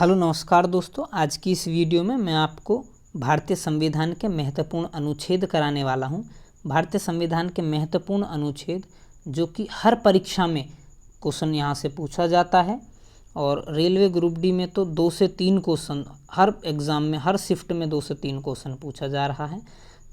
Hello नमस्कार दोस्तों, आज की इस वीडियो में मैं आपको भारतीय संविधान के महत्वपूर्ण अनुच्छेद कराने वाला हूं। भारतीय संविधान के महत्वपूर्ण अनुच्छेद जो कि हर परीक्षा में क्वेश्चन यहां से पूछा जाता है और रेलवे ग्रुप डी में तो 2 से 3 क्वेश्चन हर एग्ज़ाम में, हर शिफ्ट में 2 से 3 क्वेश्चन पूछा जा रहा है।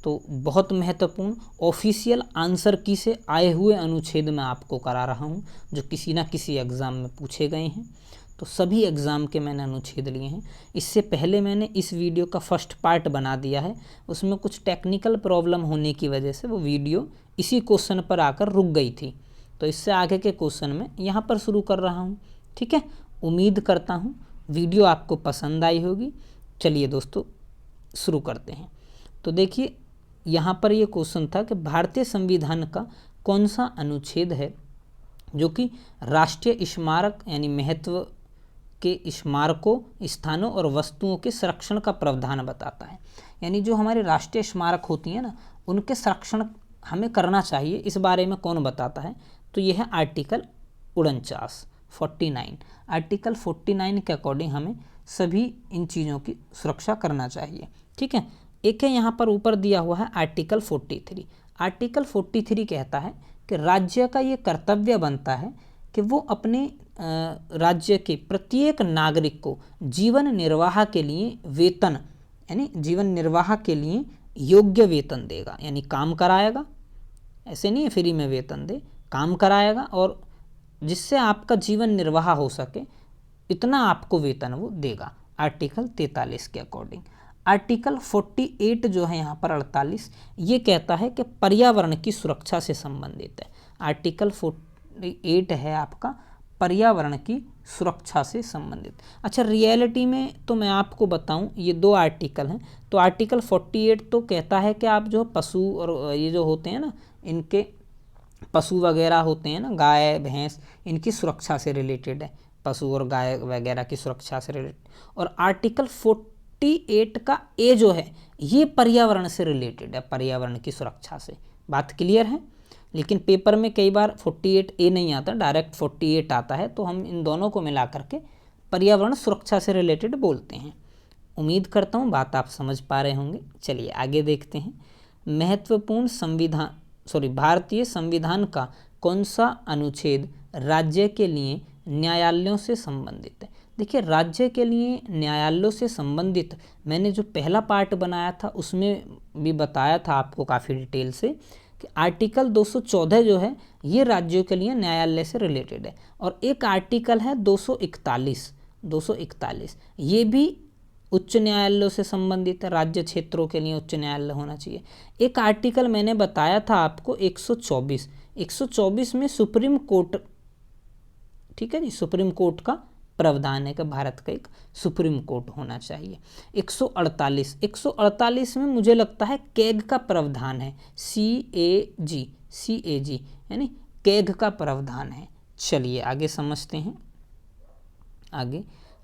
तो बहुत महत्वपूर्ण ऑफिशियल आंसर की से आए हुए अनुच्छेद मैं आपको करा रहा हूं जो किसी ना किसी एग्ज़ाम में पूछे गए हैं। तो सभी एग्ज़ाम के मैंने अनुच्छेद लिए हैं। इससे पहले मैंने इस वीडियो का फर्स्ट पार्ट बना दिया है, उसमें कुछ टेक्निकल प्रॉब्लम होने की वजह से वो वीडियो इसी क्वेश्चन पर आकर रुक गई थी। तो इससे आगे के क्वेश्चन में यहाँ पर शुरू कर रहा हूँ। ठीक है, उम्मीद करता हूँ वीडियो आपको पसंद आई होगी। चलिए दोस्तों शुरू करते हैं। तो देखिए यहाँ पर ये क्वेश्चन था कि भारतीय संविधान का कौन सा अनुच्छेद है जो कि राष्ट्रीय स्मारक यानी महत्व के स्मारकों, स्थानों और वस्तुओं के संरक्षण का प्रावधान बताता है। यानी जो हमारे राष्ट्रीय स्मारक होती हैं ना, उनके संरक्षण हमें करना चाहिए, इस बारे में कौन बताता है? तो यह है आर्टिकल 49 आर्टिकल 49 के अकॉर्डिंग हमें सभी इन चीज़ों की सुरक्षा करना चाहिए। ठीक है, एक है यहाँ पर ऊपर दिया हुआ है आर्टिकल 43। आर्टिकल 43 कहता है कि राज्य का ये कर्तव्य बनता है कि वो अपने राज्य के प्रत्येक नागरिक को जीवन निर्वाह के लिए वेतन, यानी जीवन निर्वाह के लिए योग्य वेतन देगा। यानी काम कराएगा, ऐसे नहीं है फ्री में वेतन दे, काम कराएगा और जिससे आपका जीवन निर्वाह हो सके इतना आपको वेतन वो देगा। आर्टिकल 43 के अकॉर्डिंग। आर्टिकल 48 जो है यहाँ पर 48, ये कहता है कि पर्यावरण की सुरक्षा से संबंधित है। आर्टिकल 48 है आपका पर्यावरण की सुरक्षा से संबंधित। अच्छा, रियलिटी में तो मैं आपको बताऊं, ये 2 आर्टिकल हैं। तो आर्टिकल 48 तो कहता है कि आप जो पशु और ये जो होते हैं ना, इनके पशु वगैरह होते हैं ना, गाय भैंस, इनकी सुरक्षा से रिलेटेड है, पशु और गाय वगैरह की सुरक्षा से रिलेटेड। और आर्टिकल 48 का ए जो है ये पर्यावरण से रिलेटेड है, पर्यावरण की सुरक्षा से। बात क्लियर है? लेकिन पेपर में कई बार 48A नहीं आता, डायरेक्ट 48 आता है, तो हम इन दोनों को मिला करके पर्यावरण सुरक्षा से रिलेटेड बोलते हैं। उम्मीद करता हूँ बात आप समझ पा रहे होंगे। चलिए आगे देखते हैं। महत्वपूर्ण भारतीय संविधान का कौन सा अनुच्छेद राज्य के लिए न्यायालयों से संबंधित है? देखिए, राज्य के लिए न्यायालयों से संबंधित मैंने जो पहला पार्ट बनाया था उसमें भी बताया था आपको काफ़ी डिटेल से कि आर्टिकल 214 जो है ये राज्यों के लिए न्यायालय से रिलेटेड है। और एक आर्टिकल है 241, ये भी उच्च न्यायालयों से संबंधित है। राज्य क्षेत्रों के लिए उच्च न्यायालय होना चाहिए। एक आर्टिकल मैंने बताया था आपको 124 में सुप्रीम कोर्ट, ठीक है जी, सुप्रीम कोर्ट का प्रावधान है कि भारत का एक सुप्रीम कोर्ट होना चाहिए। 148 में मुझे लगता है कैग का प्रावधान है, CAG यानी कैग का प्रावधान है। चलिए आगे समझते हैं।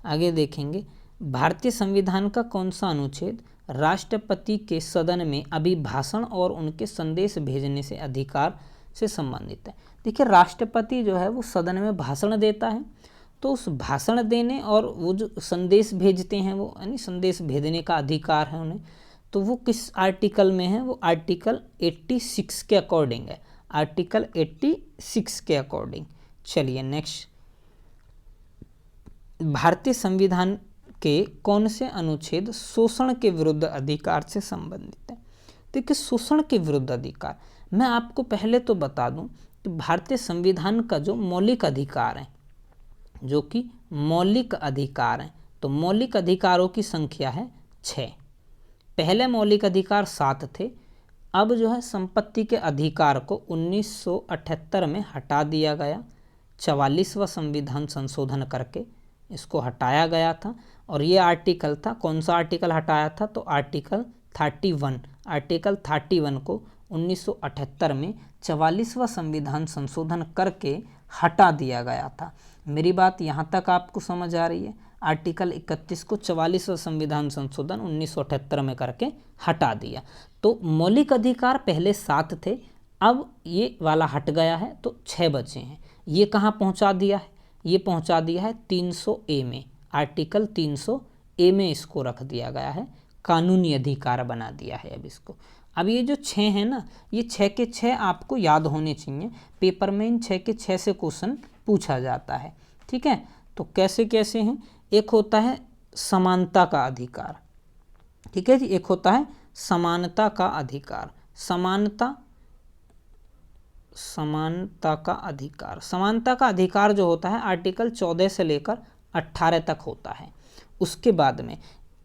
आगे देखेंगे। भारतीय संविधान का कौन सा अनुच्छेद राष्ट्रपति के सदन में अभिभाषण और उनके संदेश भेजने से अधिकार से संबंधित है? देखिए, राष्ट्रपति जो है वो सदन में भाषण देता है, तो उस भाषण देने और वो जो संदेश भेजते हैं वो, यानी संदेश भेजने का अधिकार है उन्हें। तो वो किस आर्टिकल में है? वो आर्टिकल 86 के अकॉर्डिंग है, आर्टिकल 86 के अकॉर्डिंग। चलिए नेक्स्ट। भारतीय संविधान के कौन से अनुच्छेद शोषण के विरुद्ध अधिकार से संबंधित है? देखिए, शोषण के विरुद्ध अधिकार, मैं आपको पहले तो बता दूं कि भारतीय संविधान का जो मौलिक अधिकार है, जो कि मौलिक अधिकार हैं, तो मौलिक अधिकारों की संख्या है 6। पहले मौलिक अधिकार 7 थे। अब जो है संपत्ति के अधिकार को 1978 में हटा दिया गया। 44वां संविधान संशोधन करके इसको हटाया गया था। और ये आर्टिकल था, कौन सा आर्टिकल हटाया था? तो आर्टिकल 31 को 1978 में 44वां संविधान संशोधन करके हटा दिया गया था। मेरी बात यहाँ तक आपको समझ आ रही है? आर्टिकल 31 को 44वां संविधान संशोधन 1978 में करके हटा दिया। तो मौलिक अधिकार पहले 7 थे, अब ये वाला हट गया है, तो 6 बचे हैं। ये कहाँ पहुँचा दिया है? ये पहुँचा दिया है 300A में, आर्टिकल 300A में इसको रख दिया गया है, कानूनी अधिकार बना दिया है अब इसको। अब ये जो 6 है ना, ये 6 के 6 आपको याद होने चाहिए, पेपर में इन 6 के 6 से क्वेश्चन पूछा जाता है, ठीक है। तो कैसे कैसे हैं, एक होता है समानता का अधिकार, ठीक है जी, एक होता है समानता का अधिकार, समानता का अधिकार, समानता का अधिकार जो होता है आर्टिकल 14 से लेकर 18 तक होता है। उसके बाद में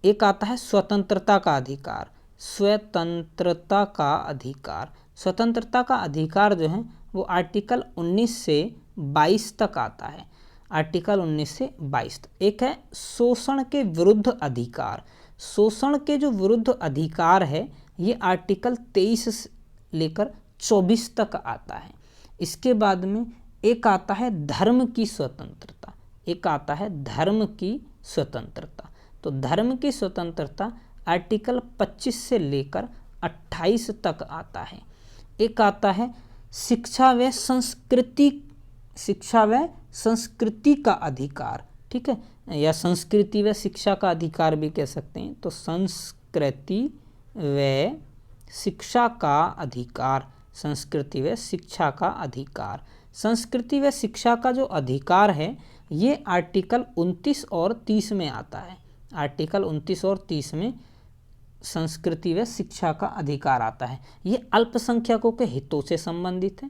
एक आता है स्वतंत्रता का अधिकार, स्वतंत्रता का अधिकार, स्वतंत्रता का अधिकार जो है वो आर्टिकल 19 से 22 तक आता है, आर्टिकल 19 से 22 तक। एक है शोषण के विरुद्ध अधिकार, शोषण के जो विरुद्ध अधिकार है ये आर्टिकल 23 से लेकर 24 तक आता है। इसके बाद में एक आता है धर्म की स्वतंत्रता, एक आता है धर्म की स्वतंत्रता। तो धर्म की स्वतंत्रता आर्टिकल 25 से लेकर 28 तक आता है। एक आता है शिक्षा व संस्कृति का अधिकार, ठीक है, या संस्कृति व शिक्षा का अधिकार भी कह सकते हैं। तो संस्कृति व शिक्षा का अधिकार, संस्कृति व शिक्षा का अधिकार, संस्कृति व शिक्षा का जो अधिकार है ये आर्टिकल 29 और 30 में आता है, आर्टिकल 29 और 30 में संस्कृति व शिक्षा का अधिकार आता है। ये अल्पसंख्यकों के हितों से संबंधित है,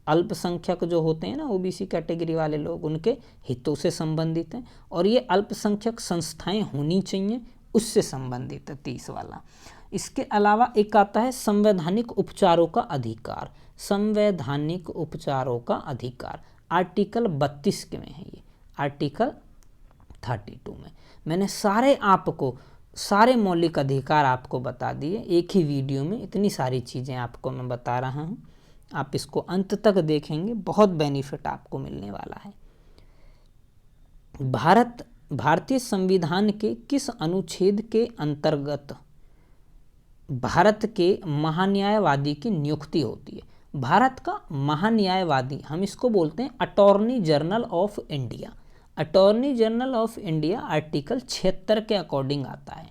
अल्पसंख्यक जो होते हैं ना ओबीसी कैटेगरी वाले लोग, उनके हितों से संबंधित हैं, और ये अल्पसंख्यक संस्थाएं होनी चाहिए उससे संबंधित है 30 वाला। इसके अलावा एक आता है संवैधानिक उपचारों का अधिकार, संवैधानिक उपचारों का अधिकार आर्टिकल 32 के में है, ये आर्टिकल 32 में। मैंने सारे मौलिक अधिकार आपको बता दिए एक ही वीडियो में, इतनी सारी चीज़ें आपको मैं बता रहा हूँ। आप इसको अंत तक देखेंगे, बहुत बेनिफिट आपको मिलने वाला है। भारतीय संविधान के किस अनुच्छेद के अंतर्गत भारत के महान्यायवादी की नियुक्ति होती है? भारत का महान्यायवादी हम इसको बोलते हैं attorney general of India. Attorney general of India article 76 के अकॉर्डिंग आता है।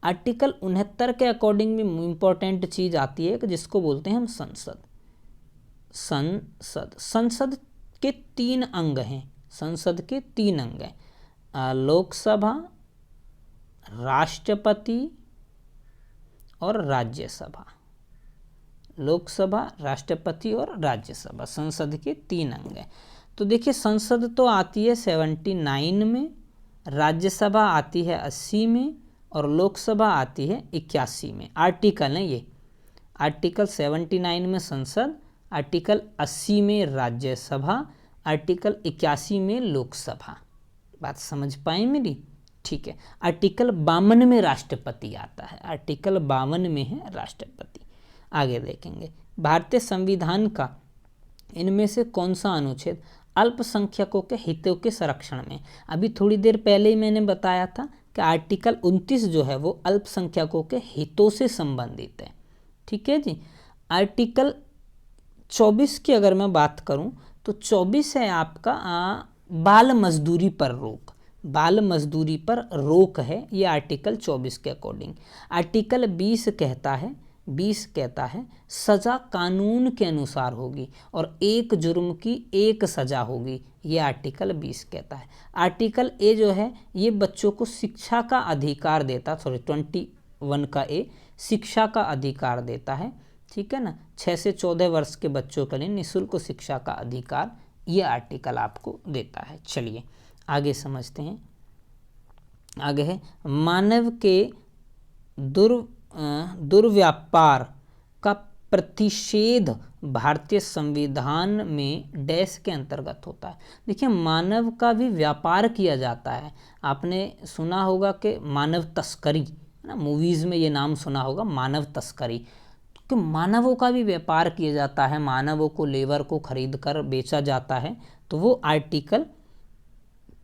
आर्टिकल 69 के अकॉर्डिंग में इम्पोर्टेंट चीज़ आती है कि जिसको बोलते हैं हम संसद। संसद के 3 अंग हैं, संसद के 3 अंग हैं, लोकसभा, राष्ट्रपति और राज्यसभा। लोकसभा, राष्ट्रपति और राज्यसभा संसद के 3 अंग हैं। तो देखिए संसद तो आती है 79 में, राज्यसभा आती है 80 में और लोकसभा आती है 81 में। आर्टिकल है ये, आर्टिकल 79 में संसद, आर्टिकल 80 में राज्यसभा, आर्टिकल 81 में लोकसभा। बात समझ पाए मेरी? ठीक है। आर्टिकल 52 में राष्ट्रपति आता है, आर्टिकल 52 में है राष्ट्रपति। आगे देखेंगे भारतीय संविधान का इनमें से कौन सा अनुच्छेद अल्पसंख्यकों के हितों के संरक्षण में? अभी थोड़ी देर पहले ही मैंने बताया था कि आर्टिकल 29 जो है वो अल्पसंख्यकों के हितों से संबंधित है, ठीक है जी। आर्टिकल 24 की अगर मैं बात करूं तो 24 है आपका बाल मजदूरी पर रोक, बाल मजदूरी पर रोक है ये आर्टिकल 24 के अकॉर्डिंग। आर्टिकल 20 कहता है सज़ा कानून के अनुसार होगी और एक जुर्म की एक सज़ा होगी, ये आर्टिकल 20 कहता है। आर्टिकल ए जो है ये बच्चों को शिक्षा का अधिकार देता, 21 का ए शिक्षा का अधिकार देता है, ठीक है ना। 6 से 14 वर्ष के बच्चों के लिए निःशुल्क शिक्षा का अधिकार ये आर्टिकल आपको देता है। चलिए आगे समझते हैं। आगे है मानव के दुर्व्यापार का प्रतिषेध भारतीय संविधान में डैश के अंतर्गत होता है। देखिए मानव का भी व्यापार किया जाता है। आपने सुना होगा कि मानव तस्करी ना, मूवीज़ में ये नाम सुना होगा मानव तस्करी, कि मानवों का भी व्यापार किया जाता है, मानवों को लेबर को खरीद कर बेचा जाता है। तो वो आर्टिकल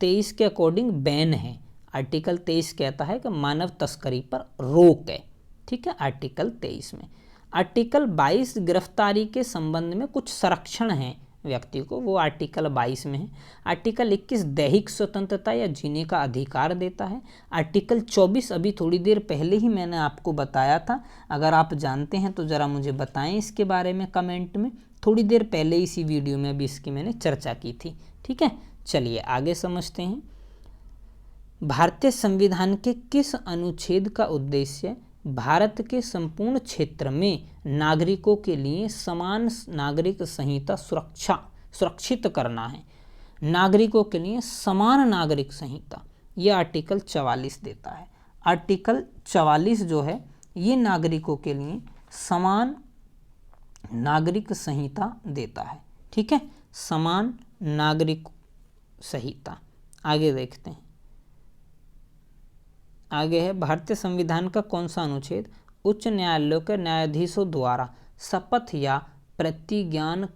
23 के अकॉर्डिंग बैन है। आर्टिकल 23 कहता है कि मानव तस्करी पर रोक है, ठीक है, आर्टिकल 23 में। आर्टिकल 22 गिरफ्तारी के संबंध में कुछ संरक्षण हैं व्यक्ति को, वो आर्टिकल 22 में है। आर्टिकल 21 दैहिक स्वतंत्रता या जीने का अधिकार देता है। आर्टिकल 24 अभी थोड़ी देर पहले ही मैंने आपको बताया था, अगर आप जानते हैं तो ज़रा मुझे बताएं इसके बारे में कमेंट में। थोड़ी देर पहले इसी वीडियो में भी इसकी मैंने चर्चा की थी। ठीक है, चलिए आगे समझते हैं। भारतीय संविधान के किस अनुच्छेद का उद्देश्य भारत के संपूर्ण क्षेत्र में नागरिकों के लिए समान नागरिक संहिता सुरक्षित करना है? नागरिकों के लिए समान नागरिक संहिता, ये आर्टिकल 44 देता है। आर्टिकल 44 जो है ये नागरिकों के लिए समान नागरिक संहिता देता है। ठीक है, समान नागरिक संहिता। आगे देखते हैं। आगे है, भारतीय संविधान का कौन सा अनुच्छेद उच्च न्यायालयों के न्यायाधीशों द्वारा शपथ या प्रतिज्ञान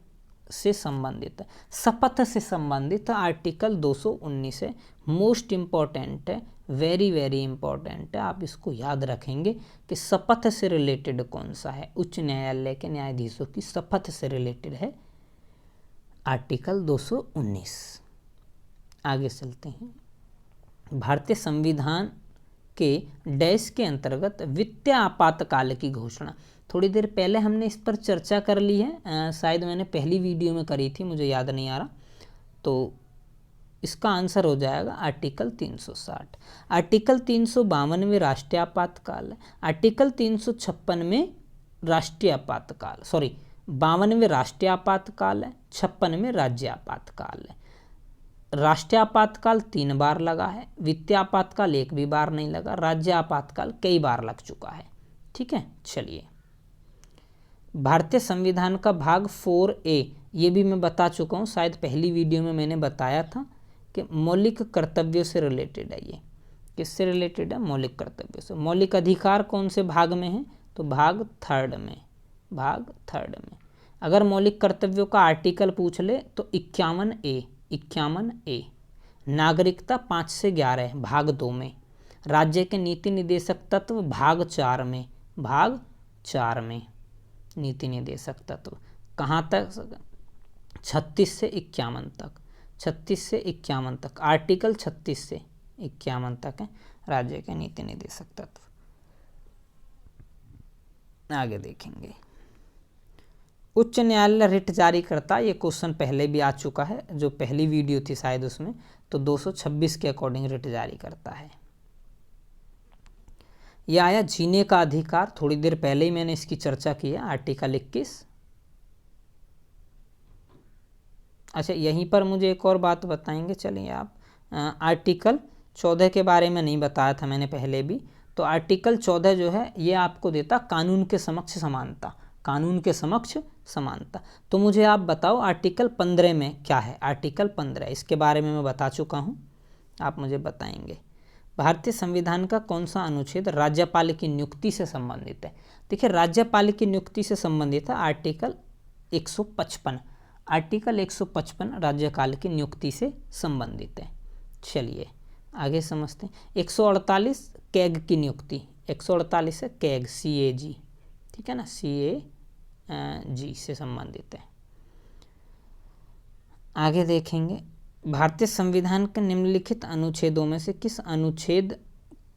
से संबंधित है? शपथ से संबंधित आर्टिकल 219 है। मोस्ट इम्पॉर्टेंट है, वेरी वेरी इंपॉर्टेंट है। आप इसको याद रखेंगे कि शपथ से रिलेटेड कौन सा है। उच्च न्यायालय के न्यायाधीशों की शपथ से रिलेटेड है आर्टिकल 219। आगे चलते हैं। भारतीय संविधान के डैश के अंतर्गत वित्तीय आपातकाल की घोषणा, थोड़ी देर पहले हमने इस पर चर्चा कर ली है, शायद मैंने पहली वीडियो में करी थी, मुझे याद नहीं आ रहा, तो इसका आंसर हो जाएगा आर्टिकल 360। आर्टिकल 352 में राष्ट्रीय आपातकाल है। आर्टिकल 356 में राष्ट्रीय आपातकाल, 52 में राष्ट्रीय आपातकाल है, 56 में राज्य आपातकाल है। राष्ट्रीय आपातकाल 3 बार लगा है, वित्तीय आपातकाल 1 भी बार नहीं लगा, राज्य आपातकाल कई बार लग चुका है। ठीक है, चलिए। भारतीय संविधान का भाग 4A, ये भी मैं बता चुका हूँ, शायद पहली वीडियो में मैंने बताया था कि मौलिक कर्तव्यों से रिलेटेड है। ये किससे रिलेटेड है? मौलिक कर्तव्यों से। मौलिक अधिकार कौन से भाग में है? तो भाग 3 में, भाग 3 में। अगर मौलिक कर्तव्यों का आर्टिकल पूछ ले तो 51A। नागरिकता 5 से 11 भाग 2 में। राज्य के नीति निर्देशक तत्व भाग 4 में, भाग 4 में नीति निर्देशक तत्व कहाँ तक? 36 से 51 तक, 36 से 51 तक, आर्टिकल 36 से 51 तक है राज्य के नीति निर्देशक तत्व। आगे देखेंगे। उच्च न्यायालय रिट जारी करता, ये क्वेश्चन पहले भी आ चुका है, जो पहली वीडियो थी शायद उसमें, तो 226 के अकॉर्डिंग रिट जारी करता है। यह आया जीने का अधिकार, थोड़ी देर पहले ही मैंने इसकी चर्चा की है, आर्टिकल 21। अच्छा, यहीं पर मुझे एक और बात बताएंगे, चलिए आप। आर्टिकल 14 के बारे में नहीं बताया था मैंने पहले भी, तो आर्टिकल 14 जो है ये आपको देता कानून के समक्ष समानता, कानून के समक्ष समानता। तो मुझे आप बताओ आर्टिकल 15 में क्या है? आर्टिकल 15, इसके बारे में मैं बता चुका हूँ, आप मुझे बताएंगे। भारतीय संविधान का कौन सा अनुच्छेद राज्यपाल की नियुक्ति से संबंधित है? देखिए, राज्यपाल की नियुक्ति से संबंधित है आर्टिकल 155। आर्टिकल 155 राज्यपाल की नियुक्ति से संबंधित है। चलिए आगे समझते हैं। 148 कैग की नियुक्ति, 148 है कैग, CAG, ठीक है ना, CAG से संबंधित है। आगे देखेंगे। भारतीय संविधान के निम्नलिखित अनुच्छेदों में से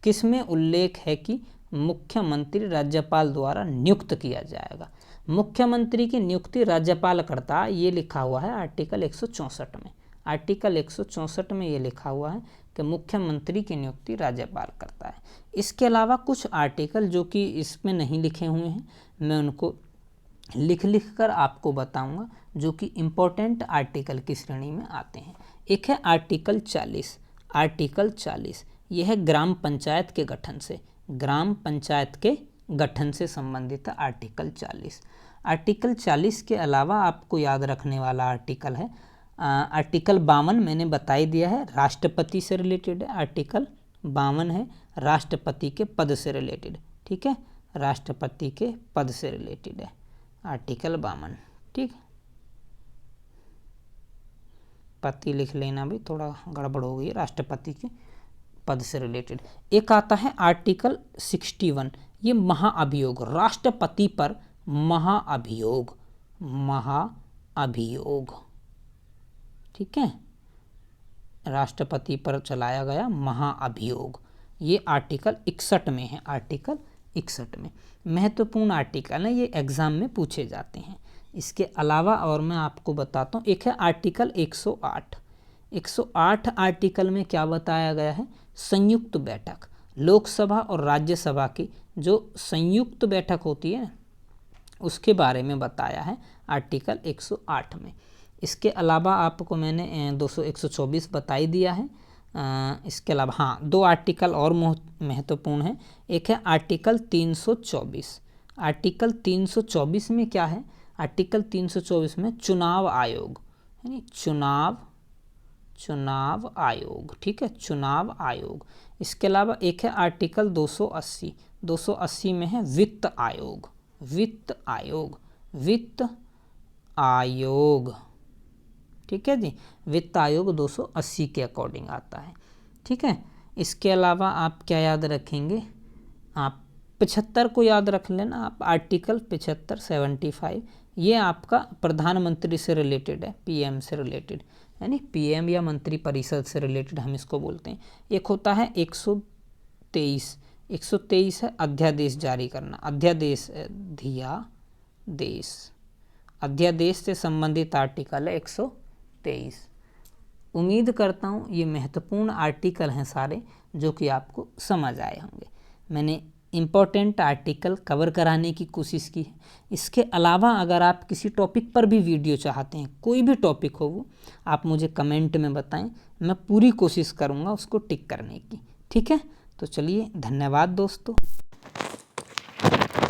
किस में उल्लेख है कि मुख्यमंत्री राज्यपाल द्वारा नियुक्त किया जाएगा? मुख्यमंत्री की नियुक्ति राज्यपाल करता है, ये लिखा हुआ है आर्टिकल 164 में। आर्टिकल 164 में ये लिखा हुआ है कि मुख्यमंत्री की नियुक्ति राज्यपाल करता है। इसके अलावा कुछ आर्टिकल जो कि इसमें नहीं लिखे हुए हैं, मैं उनको लिख कर आपको बताऊंगा, जो कि इम्पोर्टेंट आर्टिकल की श्रेणी में आते हैं। एक है आर्टिकल 40। आर्टिकल 40 यह है ग्राम पंचायत के गठन से, ग्राम पंचायत के गठन से संबंधित है आर्टिकल 40। आर्टिकल 40 के अलावा आपको याद रखने वाला आर्टिकल है आर्टिकल 52, मैंने बता ही दिया है, राष्ट्रपति से रिलेटेड है। आर्टिकल 52 है राष्ट्रपति के पद से रिलेटेड, ठीक है, राष्ट्रपति के पद से रिलेटेड है आर्टिकल 52, ठीक। पति लिख लेना भी, थोड़ा गड़बड़ हो गई, राष्ट्रपति के पद से रिलेटेड। एक आता है आर्टिकल 61, ये महाअभियोग, राष्ट्रपति पर महाअभियोग, महाअभियोग ठीक है, राष्ट्रपति पर चलाया गया महाअभियोग, ये आर्टिकल 61 में है। आर्टिकल 61 में महत्वपूर्ण आर्टिकल है, ये एग्जाम में पूछे जाते हैं। इसके अलावा और मैं आपको बताता हूँ, एक है आर्टिकल 108। 108 आर्टिकल में क्या बताया गया है, संयुक्त बैठक, लोकसभा और राज्यसभा की जो संयुक्त बैठक होती है उसके बारे में बताया है आर्टिकल 108 में। इसके अलावा आपको मैंने 124 बता ही दिया है। इसके अलावा हाँ, 2 आर्टिकल और महत्वपूर्ण है। एक है आर्टिकल 324। आर्टिकल 324 में क्या है, आर्टिकल 324 में चुनाव आयोग, यानी चुनाव आयोग, ठीक है, चुनाव आयोग। इसके अलावा एक है आर्टिकल 280। 280 में है वित्त आयोग, वित्त आयोग, ठीक है जी, वित्त आयोग 280 के अकॉर्डिंग आता है, ठीक है। इसके अलावा आप क्या याद रखेंगे, आप 75 को याद रख लेना आप, आर्टिकल 75 75, ये आपका प्रधानमंत्री से रिलेटेड है, पीएम से रिलेटेड, यानी पीएम या मंत्री परिषद से रिलेटेड हम इसको बोलते हैं। एक होता है 123 है अध्यादेश जारी करना, अध्यादेश से संबंधित आर्टिकल है 123। उम्मीद करता हूँ ये महत्वपूर्ण आर्टिकल हैं सारे, जो कि आपको समझ आए होंगे। मैंने इम्पोर्टेंट आर्टिकल कवर कराने की कोशिश की है। इसके अलावा अगर आप किसी टॉपिक पर भी वीडियो चाहते हैं, कोई भी टॉपिक हो वो, आप मुझे कमेंट में बताएं, मैं पूरी कोशिश करूँगा उसको टिक करने की, ठीक है। तो चलिए, धन्यवाद दोस्तों।